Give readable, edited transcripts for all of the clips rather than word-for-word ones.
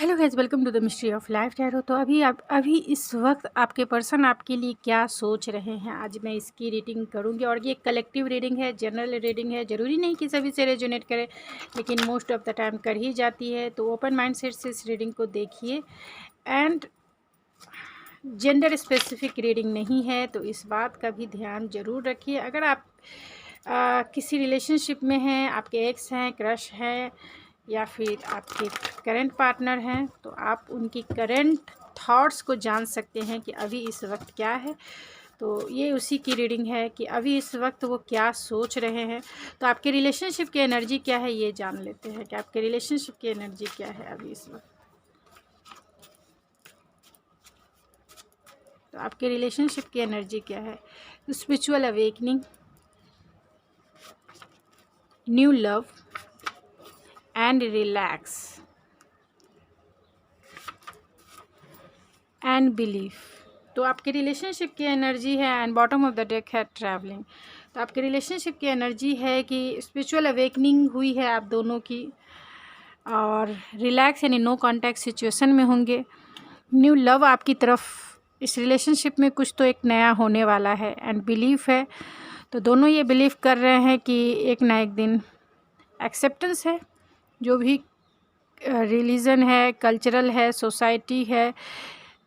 Hello guys, welcome to the mystery of life tarot. तो अभी इस वक्त आपके पर्सन आपके लिए क्या सोच रहे हैं, आज मैं इसकी रीडिंग करूंगी। और ये कलेक्टिव रीडिंग है, जनरल रीडिंग है। ज़रूरी नहीं कि सभी से रेजोनेट करे, लेकिन मोस्ट ऑफ द टाइम कर ही जाती है। तो ओपन माइंड सेट से इस रीडिंग को देखिए। एंड जेंडर स्पेसिफिक रीडिंग नहीं है, तो इस बात का भी ध्यान ज़रूर रखिए। अगर आप किसी रिलेशनशिप में हैं, आपके एक्स हैं, क्रश हैं, या फिर आपके करंट पार्टनर हैं, तो आप उनकी करंट थॉट्स को जान सकते हैं कि अभी इस वक्त क्या है। तो ये उसी की रीडिंग है कि अभी इस वक्त वो क्या सोच रहे हैं। तो आपके रिलेशनशिप की एनर्जी क्या है, ये जान लेते हैं कि आपके रिलेशनशिप की एनर्जी क्या है अभी इस वक्त। तो आपके रिलेशनशिप की एनर्जी क्या है? Spiritual awakening, new love and relax and belief. तो आपके रिलेशनशिप की एनर्जी है and bottom of the deck है ट्रैवलिंग। तो आपके रिलेशनशिप की एनर्जी है कि स्पिरिचुअल अवेकनिंग हुई है आप दोनों की, और रिलैक्स यानी नो कांटेक्ट सिचुएशन में होंगे। न्यू लव आपकी तरफ, इस रिलेशनशिप में कुछ तो एक नया होने वाला है। एंड बिलीफ है, तो दोनों ये बिलीव कर रहे हैं कि एक ना एक दिन एक्सेप्टेंस है। जो भी रिलीजन है, कल्चरल है, सोसाइटी है,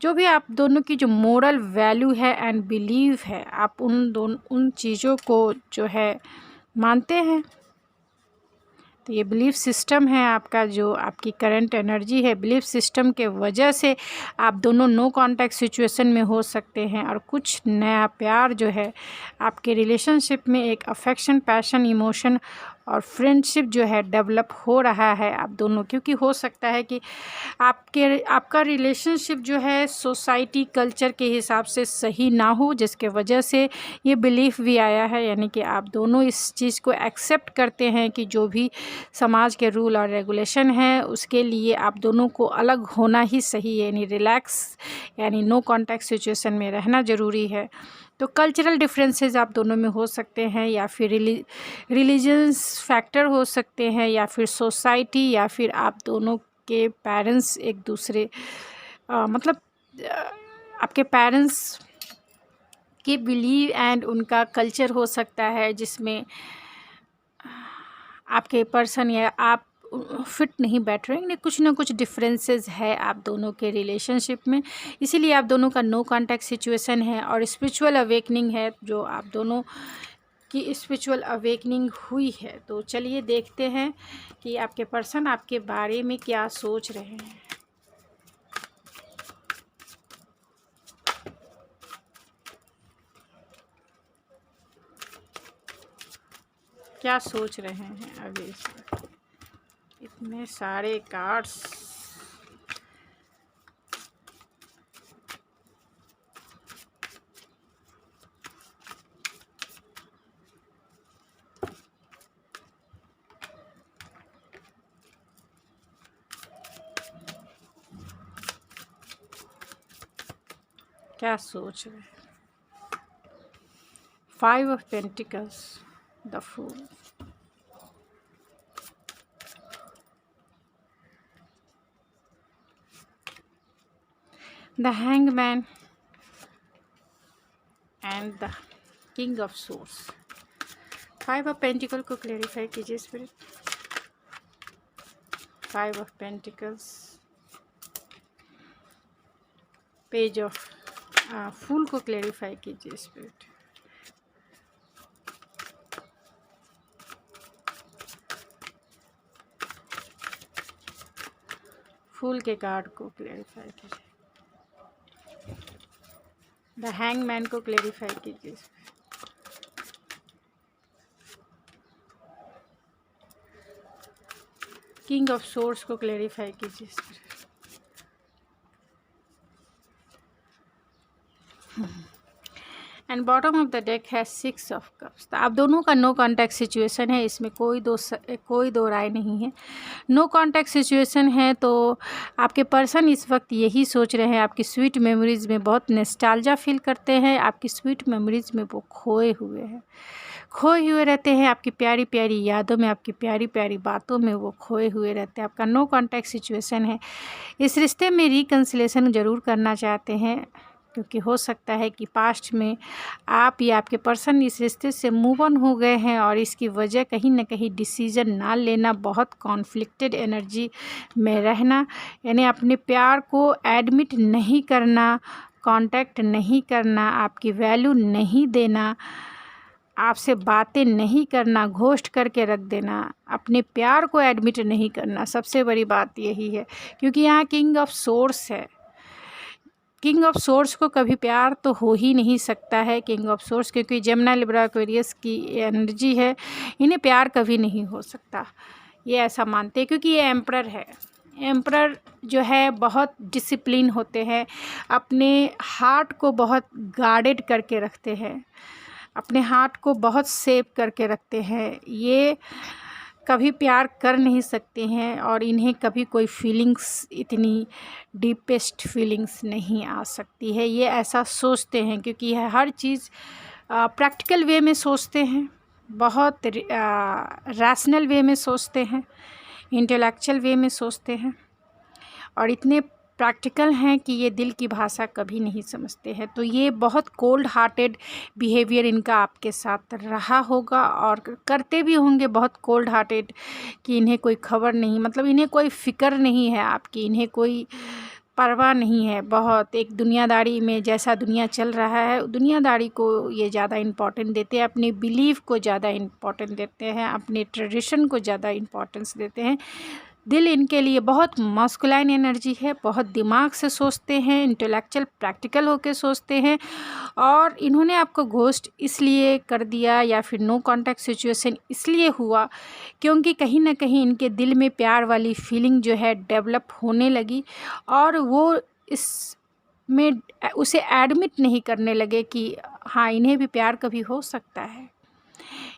जो भी आप दोनों की जो मोरल वैल्यू है एंड बिलीव है, आप उन चीज़ों को जो है मानते हैं। तो ये बिलीफ सिस्टम है आपका, जो आपकी करंट एनर्जी है। बिलीफ सिस्टम के वजह से आप दोनों नो कांटेक्ट सिचुएशन में हो सकते हैं, और कुछ नया प्यार जो है आपके रिलेशनशिप में, एक अफेक्शन, पैशन, इमोशन और फ्रेंडशिप जो है डेवलप हो रहा है आप दोनों। क्योंकि हो सकता है कि आपका रिलेशनशिप जो है सोसाइटी कल्चर के हिसाब से सही ना हो, जिसके वजह से ये बिलीफ भी आया है। यानी कि आप दोनों इस चीज़ को एक्सेप्ट करते हैं कि जो भी समाज के रूल और रेगुलेशन हैं, उसके लिए आप दोनों को अलग होना ही सही है। यानी रिलैक्स यानी नो कांटेक्ट सिचुएशन में रहना ज़रूरी है। तो कल्चरल डिफरेंसेस आप दोनों में हो सकते हैं, या फिर रिलीजियस फैक्टर हो सकते हैं, या फिर सोसाइटी, या फिर आप दोनों के पेरेंट्स एक दूसरे मतलब आपके पेरेंट्स के बिलीव एंड उनका कल्चर हो सकता है, जिसमें आपके पर्सन या आप फिट नहीं बैठ रहे हैं। कुछ ना कुछ डिफरेंसेस है आप दोनों के रिलेशनशिप में, इसीलिए आप दोनों का नो कांटेक्ट सिचुएशन है। और स्पिरिचुअल अवेकनिंग है, जो आप दोनों की स्पिरिचुअल अवेकनिंग हुई है। तो चलिए देखते हैं कि आपके पर्सन आपके बारे में क्या सोच रहे हैं। क्या सोच रहे हैं अभी इतने सारे कार्ड्स। क्या सोच रहे हैं? 5 of pentacles, the fool, the hangman and the king of swords. 5 of pentacle को क्लेरिफाई कीजिए spirit. 5 of pentacles, page of fool को क्लेरिफाई कीजिए स्पिरिट। फूल के कार्ड को क्लेरिफाई कीजिए। द हैंगमैन को क्लेरिफाई कीजिए। किंग ऑफ सोर्स को क्लेरिफाई कीजिए। And bottom of the deck है 6 ऑफ कप्स। तो आप दोनों का नो कांटेक्ट सिचुएशन है, इसमें कोई दो राय नहीं है। नो कांटेक्ट सिचुएशन है, तो आपके पर्सन इस वक्त यही सोच रहे हैं, आपकी स्वीट मेमोरीज़ में बहुत नॉस्टैल्जिया फील करते हैं, आपकी स्वीट मेमोरीज़ में वो खोए हुए हैं। खोए हुए रहते हैं, आपकी प्यारी प्यारी यादों में, आपकी प्यारी प्यारी बातों में वो खोए हुए रहते हैं। आपका नो कॉन्टैक्ट सिचुएशन है। इस रिश्ते में रिकन्सिलेशन ज़रूर करना चाहते हैं, क्योंकि हो सकता है कि पास्ट में आप या आपके पर्सन इस रिश्ते से मूव ऑन हो गए हैं और इसकी वजह कहीं ना कहीं डिसीज़न ना लेना, बहुत कॉन्फ्लिक्टेड एनर्जी में रहना, यानी अपने प्यार को एडमिट नहीं करना, कांटेक्ट नहीं करना, आपकी वैल्यू नहीं देना, आपसे बातें नहीं करना, घोस्ट करके रख देना, अपने प्यार को एडमिट नहीं करना। सबसे बड़ी बात यही है, क्योंकि यहाँ किंग ऑफ सोर्स है। किंग ऑफ सोर्स को कभी प्यार तो हो ही नहीं सकता है, किंग ऑफ सोर्स, क्योंकि जमुना लिब्रा एक्वेरियस की एनर्जी है, इन्हें प्यार कभी नहीं हो सकता, ये ऐसा मानते हैं, क्योंकि ये एम्परर है। एम्परर जो है बहुत डिसिप्लिन होते हैं, अपने हार्ट को बहुत गार्डेड करके रखते हैं, अपने हार्ट को बहुत सेव करके रखते हैं। ये कभी प्यार कर नहीं सकते हैं और इन्हें कभी कोई फीलिंग्स, इतनी डीपेस्ट फीलिंग्स नहीं आ सकती है। ये ऐसा सोचते हैं, क्योंकि यह हर चीज़ प्रैक्टिकल वे में सोचते हैं, बहुत रैशनल वे में सोचते हैं, इंटेलेक्चुअल वे में सोचते हैं, और इतने प्रैक्टिकल हैं कि ये दिल की भाषा कभी नहीं समझते हैं। तो ये बहुत कोल्ड हार्टेड बिहेवियर इनका आपके साथ रहा होगा, और करते भी होंगे बहुत कोल्ड हार्टेड, कि इन्हें कोई खबर नहीं, मतलब इन्हें कोई फ़िक्र नहीं है आपकी, इन्हें कोई परवाह नहीं है। बहुत एक दुनियादारी में, जैसा दुनिया चल रहा है, दुनियादारी को ये ज़्यादा इम्पोर्टेंट देते हैं, अपने बिलीफ को ज़्यादा इम्पोर्टेंट देते हैं, अपने ट्रेडिशन को ज़्यादा इम्पोर्टेंस देते हैं। दिल इनके लिए बहुत मस्कुलाइन एनर्जी है, बहुत दिमाग से सोचते हैं, इंटेलेक्चुअल प्रैक्टिकल होकर सोचते हैं, और इन्होंने आपको घोस्ट इसलिए कर दिया या फिर नो कांटेक्ट सिचुएशन इसलिए हुआ, क्योंकि कहीं ना कहीं इनके दिल में प्यार वाली फीलिंग जो है डेवलप होने लगी, और वो इसमें उसे एडमिट नहीं करने लगे कि हाँ, इन्हें भी प्यार कभी हो सकता है।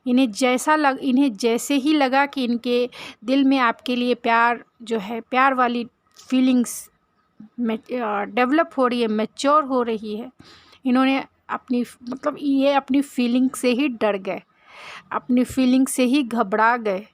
इन्हें जैसे ही लगा कि इनके दिल में आपके लिए प्यार जो है, प्यार वाली फीलिंग्स डेवलप हो रही है, मैच्योर हो रही है, इन्होंने अपनी फीलिंग से ही डर गए, अपनी फीलिंग से ही घबरा गए,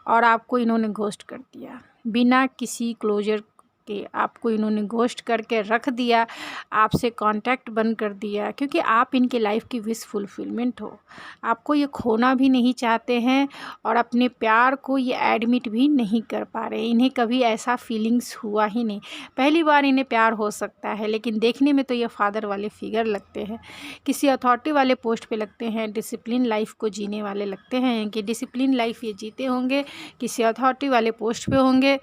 और आपको इन्होंने घोस्ट कर दिया बिना किसी क्लोजर के। आपको इन्होंने घोस्ट करके रख दिया, आपसे कांटेक्ट बंद कर दिया, क्योंकि आप इनके लाइफ की विश फुलफिलमेंट हो। आपको ये खोना भी नहीं चाहते हैं, और अपने प्यार को ये एडमिट भी नहीं कर पा रहे। इन्हें कभी ऐसा फीलिंग्स हुआ ही नहीं, पहली बार इन्हें प्यार हो सकता है। लेकिन देखने में तो ये फादर वाले फिगर लगते हैं, किसी अथॉरिटी वाले पोस्ट पे लगते हैं, डिसिप्लिन लाइफ को जीने वाले लगते हैं, कि डिसिप्लिन लाइफ ये जीते होंगे, किसी अथॉरिटी वाले पोस्ट पे होंगे,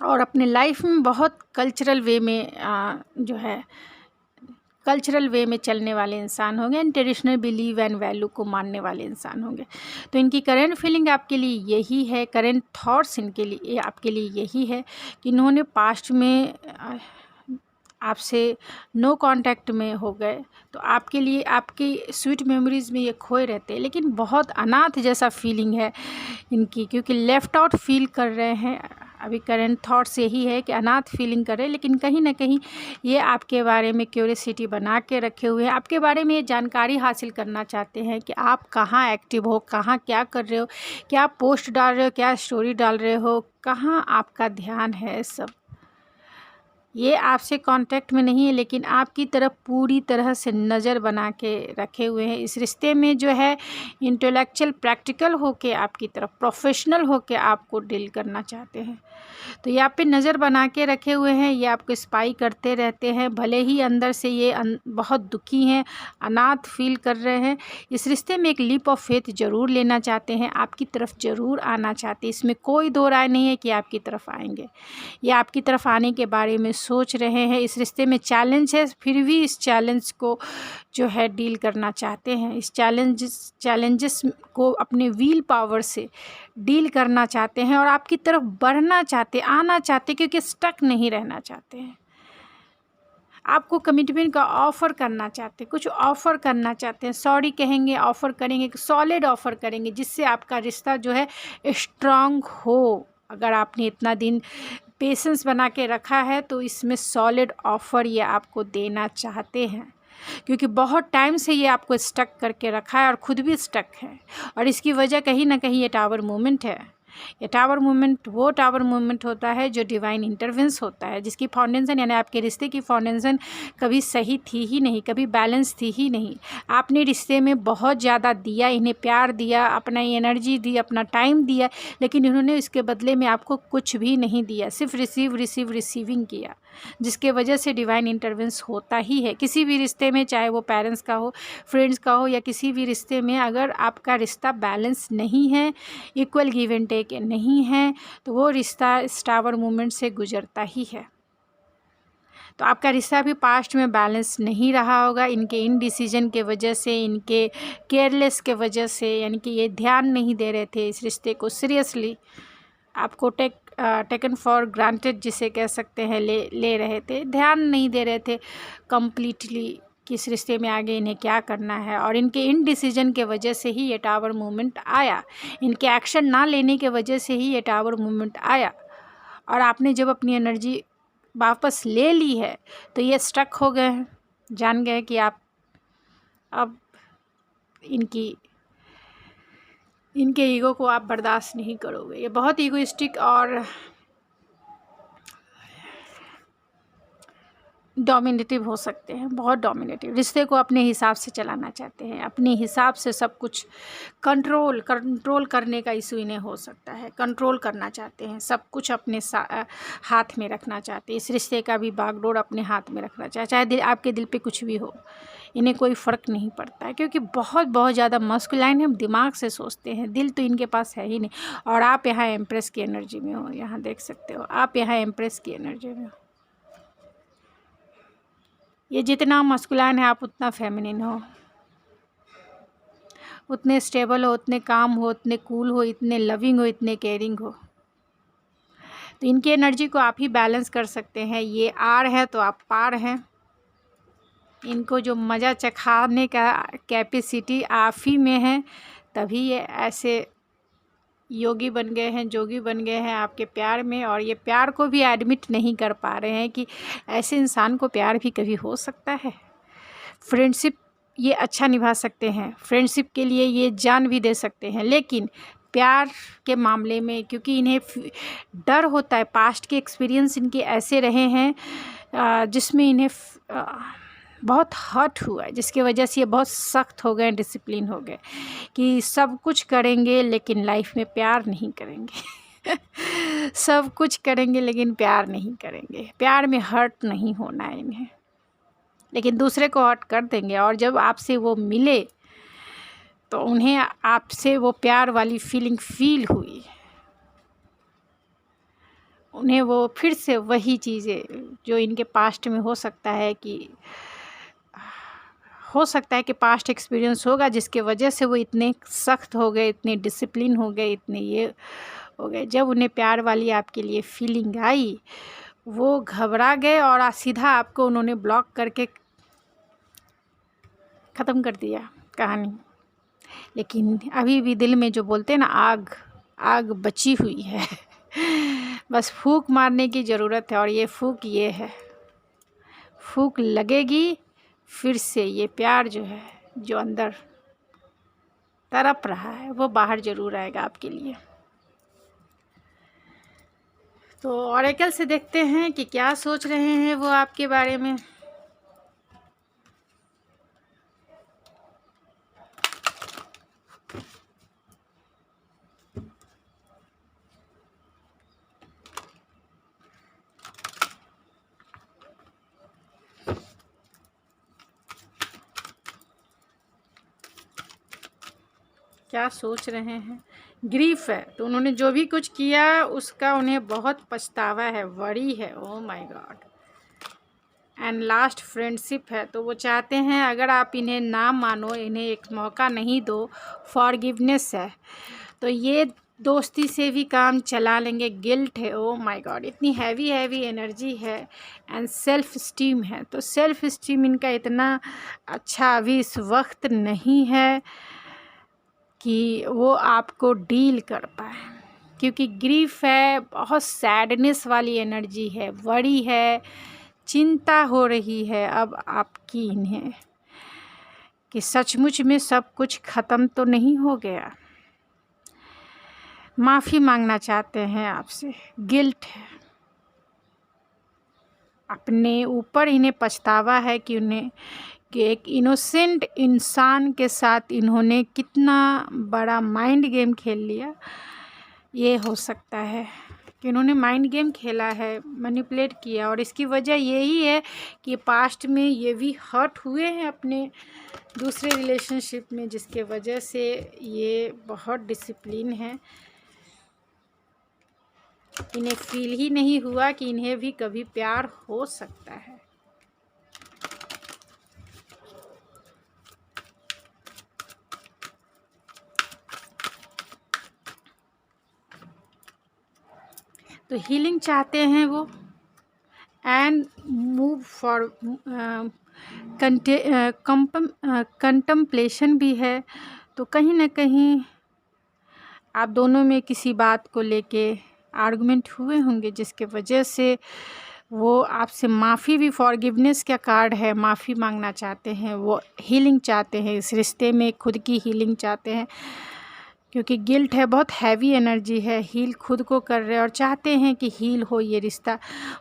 और अपने लाइफ में बहुत कल्चरल वे में कल्चरल वे में चलने वाले इंसान होंगे, and traditional believe and value को मानने वाले इंसान होंगे। तो इनकी करेंट फीलिंग आपके लिए यही है, करेंट थॉट्स इनके लिए आपके लिए यही है, कि इन्होंने पास्ट में आपसे नो कांटेक्ट में हो गए, तो आपके लिए आपकी स्वीट मेमोरीज़ में ये खोए रहते हैं। लेकिन बहुत अनाथ जैसा फीलिंग है इनकी, क्योंकि लेफ़्ट आउट फील कर रहे हैं। अभी करंट थॉट्स यही है कि अनाथ फीलिंग कर रहे हैं, लेकिन कहीं ना कहीं ये आपके बारे में क्यूरियोसिटी बना के रखे हुए हैं, आपके बारे में ये जानकारी हासिल करना चाहते हैं कि आप कहाँ एक्टिव हो, कहाँ क्या कर रहे हो, क्या पोस्ट डाल रहे हो, क्या स्टोरी डाल रहे हो, कहाँ आपका ध्यान है। सब ये आपसे कांटेक्ट में नहीं है, लेकिन आपकी तरफ पूरी तरह से नज़र बना के रखे हुए हैं। इस रिश्ते में जो है इंटेलेक्चुअल प्रैक्टिकल होके आपकी तरफ, प्रोफेशनल होके आपको डील करना चाहते हैं। तो ये आप पे नज़र बना के रखे हुए हैं, ये आपको स्पाई करते रहते हैं, भले ही अंदर से ये बहुत दुखी हैं, अनाथ फील कर रहे हैं। इस रिश्ते में एक लीप ऑफ फेथ ज़रूर लेना चाहते हैं, आपकी तरफ ज़रूर आना चाहते हैं, इसमें कोई दो राय नहीं है कि आपकी तरफ आएंगे। ये आपकी तरफ आने के बारे में सोच रहे हैं। इस रिश्ते में चैलेंज है, फिर भी इस चैलेंज को जो है डील करना चाहते हैं। इस चैलेंजेस को अपने विल पावर से डील करना चाहते हैं, और आपकी तरफ बढ़ना चाहते, आना चाहते, क्योंकि स्टक नहीं रहना चाहते हैं। आपको कमिटमेंट का ऑफ़र करना चाहते, कुछ ऑफ़र करना चाहते हैं, सॉरी कहेंगे, ऑफ़र करेंगे, सॉलिड ऑफ़र करेंगे, जिससे आपका रिश्ता जो है स्ट्रांग हो। अगर आपने इतना दिन पेशेंस बना के रखा है, तो इसमें सॉलिड ऑफ़र ये आपको देना चाहते हैं। क्योंकि बहुत टाइम से ये आपको स्टक करके रखा है और ख़ुद भी स्टक है। और इसकी वजह कहीं ना कहीं ये टावर मूवमेंट है। ये टावर मूवमेंट वो टावर मूवमेंट होता है जो डिवाइन इंटरवेंस होता है, जिसकी फाउंडेशन यानी आपके रिश्ते की फाउंडेशन कभी सही थी ही नहीं, कभी बैलेंस थी ही नहीं। आपने रिश्ते में बहुत ज़्यादा दिया, इन्हें प्यार दिया, अपना एनर्जी दी, अपना टाइम दिया, लेकिन इन्होंने इसके बदले में आपको कुछ भी नहीं दिया, सिर्फ रिसीविंग किया, जिसके वजह से डिवाइन इंटरवेंस होता ही है किसी भी रिश्ते में, चाहे वो पेरेंट्स का हो, फ्रेंड्स का हो, या किसी भी रिश्ते में। अगर आपका रिश्ता बैलेंस नहीं है, इक्वल गिव एंड टेक नहीं है, तो वो रिश्ता इस टावर मूवमेंट से गुजरता ही है। तो आपका रिश्ता भी पास्ट में बैलेंस नहीं रहा होगा, इनके इनडिसीजन के वजह से, इनके केयरलेस के वजह से, यानी कि ये ध्यान नहीं दे रहे थे इस रिश्ते को सीरियसली, आपको टेकन फॉर ग्रांटेड जिसे कह सकते हैं, ले रहे थे, ध्यान नहीं दे रहे थे कम्प्लीटली कि इस रिश्ते में आगे इन्हें क्या करना है। और इनके इनडिसीजन के वजह से ही ये टावर मूवमेंट आया, इनके एक्शन ना लेने के वजह से ही ये टावर मूवमेंट आया। और आपने जब अपनी एनर्जी वापस ले ली है तो ये स्टक हो गए हैं, जान गए कि आप अब इनके ईगो को आप बर्दाश्त नहीं करोगे। ये बहुत ईगोइस्टिक और डोमिनेटिव हो सकते हैं, बहुत डोमिनेटिव, रिश्ते को अपने हिसाब से चलाना चाहते हैं, अपने हिसाब से सब कुछ कंट्रोल करने का इशू इन्हें हो सकता है, कंट्रोल करना चाहते हैं, सब कुछ अपने हाथ में रखना चाहते हैं, इस रिश्ते का भी बागडोर अपने हाथ में रखना चाहे आपके दिल पे कुछ भी हो, इन्हें कोई फ़र्क नहीं पड़ता है, क्योंकि बहुत ज़्यादा मस्कुलाइन हम दिमाग से सोचते हैं, दिल तो इनके पास है ही नहीं। और आप यहाँ एम्प्रेस की एनर्जी में हो, यहाँ देख सकते हो आप यहाँ एम्प्रेस की एनर्जी में हो। ये जितना मस्कुलाइन है आप उतना फेमिनिन हो, उतने स्टेबल हो, उतने काम हो, उतने कूल हो, इतने लविंग हो, इतने केयरिंग हो। तो इनकी एनर्जी को आप ही बैलेंस कर सकते हैं। ये आर है तो आप पार हैं। इनको जो मज़ा चखाने का कैपेसिटी आप ही में है, तभी ये ऐसे योगी बन गए हैं, जोगी बन गए हैं आपके प्यार में। और ये प्यार को भी एडमिट नहीं कर पा रहे हैं कि ऐसे इंसान को प्यार भी कभी हो सकता है। फ्रेंडशिप ये अच्छा निभा सकते हैं, फ्रेंडशिप के लिए ये जान भी दे सकते हैं, लेकिन प्यार के मामले में क्योंकि इन्हें डर होता है, पास्ट के एक्सपीरियंस इनके ऐसे रहे हैं जिसमें इन्हें बहुत हर्ट हुआ है, जिसकी वजह से ये बहुत सख्त हो गए, डिसिप्लिन हो गए कि सब कुछ करेंगे लेकिन लाइफ में प्यार नहीं करेंगे सब कुछ करेंगे लेकिन प्यार नहीं करेंगे, प्यार में हर्ट नहीं होना है इन्हें, लेकिन दूसरे को हर्ट कर देंगे। और जब आपसे वो मिले तो उन्हें आपसे वो प्यार वाली फीलिंग फील हुई, उन्हें वो फिर से वही चीज़ें जो इनके पास्ट में हो सकता है कि पास्ट एक्सपीरियंस होगा जिसके वजह से वो इतने सख्त हो गए, इतने डिसिप्लिन हो गए, इतने ये हो गए। जब उन्हें प्यार वाली आपके लिए फीलिंग आई वो घबरा गए और सीधा आपको उन्होंने ब्लॉक करके ख़त्म कर दिया कहानी। लेकिन अभी भी दिल में जो बोलते हैं ना, आग बची हुई है बस फूंक मारने की ज़रूरत है। और ये फूंक ये है, फूंक लगेगी फिर से ये प्यार जो है, जो अंदर तड़प रहा है, वो बाहर ज़रूर आएगा आपके लिए। तो ऑरेकल से देखते हैं कि क्या सोच रहे हैं वो आपके बारे में। क्या सोच रहे हैं? ग्रीफ है, तो उन्होंने जो भी कुछ किया उसका उन्हें बहुत पछतावा है, वरी है, oh my God. And last friendship है, तो वो चाहते हैं अगर आप इन्हें ना मानो, इन्हें एक मौका नहीं दो, फॉरगिवनेस है, तो ये दोस्ती से भी काम चला लेंगे। गिल्ट है, ओह माय गॉड, इतनी हैवी एनर्जी है। एंड सेल्फ स्टीम है, तो सेल्फ स्टीम इनका इतना अच्छा अभी इस वक्त नहीं है कि वो आपको डील कर पाए, क्योंकि ग्रीफ है, बहुत सैडनेस वाली एनर्जी है, वरी है, चिंता हो रही है अब आपकी इन्हें। कि सचमुच में सब कुछ ख़त्म तो नहीं हो गया। माफ़ी मांगना चाहते हैं आपसे, गिल्ट है, अपने ऊपर इन्हें पछतावा है कि एक इनोसेंट इंसान के साथ इन्होंने कितना बड़ा माइंड गेम खेल लिया। ये हो सकता है कि इन्होंने माइंड गेम खेला है, मैनिपुलेट किया, और इसकी वजह यही है कि पास्ट में ये भी हर्ट हुए हैं अपने दूसरे रिलेशनशिप में, जिसके वजह से ये बहुत डिसिप्लिन है। इन्हें फील ही नहीं हुआ कि इन्हें भी कभी प्यार हो सकता है। तो हीलिंग चाहते हैं वो, एंड मूव फॉर कंटम्पलेशन भी है। तो कहीं ना कहीं आप दोनों में किसी बात को लेके आर्गुमेंट हुए होंगे, जिसके वजह से वो आपसे माफ़ी भी, फॉरगिवनेस का कार्ड है, माफ़ी मांगना चाहते हैं, वो हीलिंग चाहते हैं, इस रिश्ते में खुद की हीलिंग चाहते हैं, क्योंकि गिल्ट है, बहुत हैवी एनर्जी है, हील खुद को कर रहे हैं और चाहते हैं कि हील हो ये रिश्ता,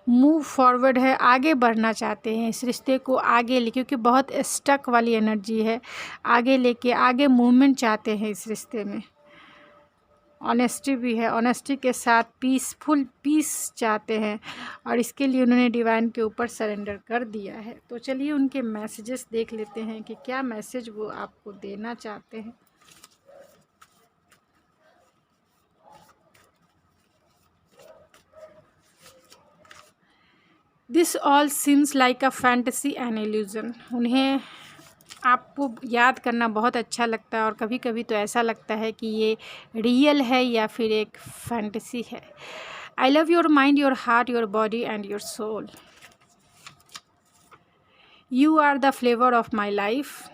मूव फॉरवर्ड है, आगे बढ़ना चाहते हैं इस रिश्ते को आगे ले, क्योंकि बहुत स्टक वाली एनर्जी है, आगे लेके आगे मूवमेंट चाहते हैं इस रिश्ते में। ऑनेस्टी भी है, ऑनेस्टी के साथ पीसफुल पीस चाहते हैं, और इसके लिए उन्होंने डिवाइन के ऊपर सरेंडर कर दिया है। तो चलिए उनके मैसेजेस देख लेते हैं कि क्या मैसेज वो आपको देना चाहते हैं। This all seems like a fantasy and illusion. उन्हें आपको याद करना बहुत अच्छा लगता है, और कभी कभी तो ऐसा लगता है कि ये रियल है या फिर एक फैंटेसी है। I love your mind, your heart, your body and your soul. You are the flavour of my life,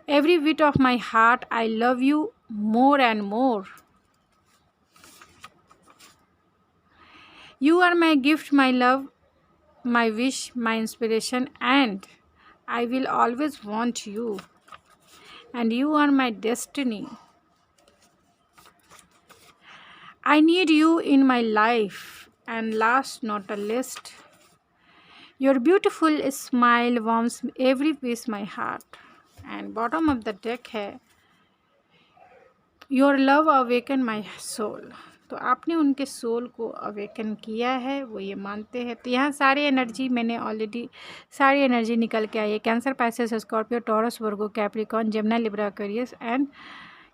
every bit of my heart, I love you more and more. You are my gift, my love, my wish, my inspiration, and I will always want you. And you are my destiny. I need you in my life. And last not a least, your beautiful smile warms every piece my heart. And bottom of the deck है, your love awaken my soul. तो आपने उनके soul को awaken किया है, वो ये मानते हैं। तो यहाँ सारी एनर्जी मैंने ऑलरेडी सारी एनर्जी निकल के आई है। Cancer, Pisces, Scorpio, taurus, Virgo, Capricorn, Gemini, Libra, Aquarius and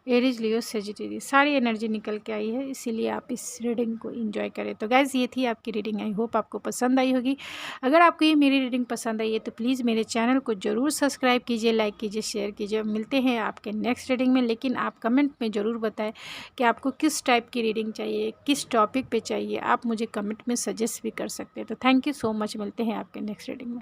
Aries, Leo, Sagittarius, सारी एनर्जी निकल के आई है। इसीलिए आप इस रीडिंग को एंजॉय करें। तो गाइज़ ये थी आपकी रीडिंग, आई होप आपको पसंद आई होगी। अगर आपको ये मेरी रीडिंग पसंद आई है तो प्लीज़ मेरे चैनल को ज़रूर सब्सक्राइब कीजिए, लाइक कीजिए, शेयर कीजिए। मिलते हैं आपके नेक्स्ट रीडिंग में, लेकिन आप कमेंट में ज़रूर बताएं कि आपको किस टाइप की रीडिंग चाहिए, किस टॉपिक पे चाहिए। आप मुझे कमेंट में सजेस्ट भी कर सकते हैं। तो थैंक यू सो मच, मिलते हैं आपके नेक्स्ट रीडिंग में।